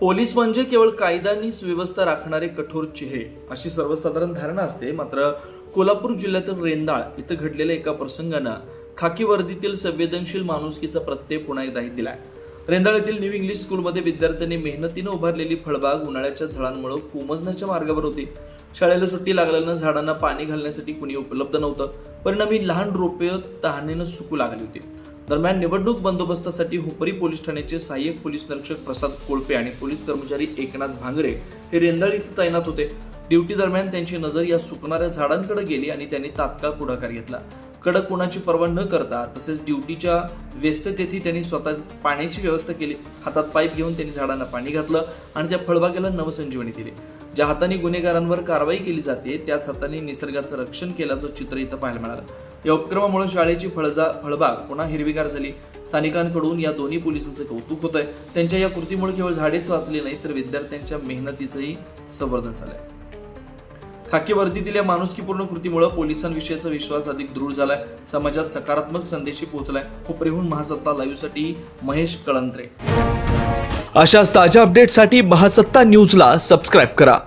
Police म्हणजे केवळ कायदा आणि सुव्यवस्था राखणारे कठोर चेहरे अशी सर्वसाधारण धारणा असते. मात्र कोल्हापूर जिल्ह्यातील रेंदाळ इथं घडलेल्या एका प्रसंगानं खाकी वर्दीतील संवेदनशील माणुसकीचा प्रत्यय पुन्हा एकदा दिलाय. रेंदाळ येथील न्यू इंग्लिश स्कूलमध्ये विद्यार्थ्यांनी मेहनतीनं उभारलेली फळबाग उन्हाळ्याच्या झळांमुळे कोमजण्याच्या मार्गावर होती. शाळेला सुट्टी लागल्यानं झाडांना पाणी घालण्यासाठी कुणी उपलब्ध नव्हतं. परिणामी लहान रोपे तहानेनं सुकू लागली होती. दरम्यान निवडणूक बंदोबस्तासाठी हुपरी पोलीस ठाण्याचे सहाय्यक पोलीस निरीक्षक प्रसाद कोळपे आणि पोलीस कर्मचारी एकनाथ भांगरे हे रेंदाळ इथं तैनात होते. ड्युटी दरम्यान त्यांची नजर या सुकणाऱ्या झाडांकडे गेली आणि त्यांनी तात्काळ पुढाकार घेतला. कडक कोणाची पर्वा न करता तसेच ड्युटीच्या व्यस्ततेत त्यांनी स्वतः पाण्याची व्यवस्था केली. हातात पाईप घेऊन त्यांनी झाडांना पाणी घातलं आणि त्या फळबागेला नवसंजीवनी दिली. ज्या हाताने गुन्हेगारांवर कारवाई केली जाते त्याच हाताने निसर्गाचं रक्षण केल्याचं चित्र इथं पाहायला मिळालं. या उपक्रमामुळे शाळेची फळबाग पुन्हा हिरवीगार झाली. स्थानिकांकडून या दोन्ही पोलिसांचं कौतुक होत आहे. त्यांच्या या कृतीमुळे केवळ झाडेच वाचली नाही तर विद्यार्थ्यांच्या मेहनतीचंही संवर्धन झालंय. खाकी वर्दीतील या माणुसकीपूर्ण कृतीमुळे पोलिसांविषयीचा विश्वास अधिक दृढ झालाय. समाजात सकारात्मक संदेश पोहोचलाय. हुपरीहून महासत्ता लाईव्हसाठी महेश कळंत्रे. अशाच ताज्या अपडेटसाठी महासत्ता न्यूजला सबस्क्राईब करा.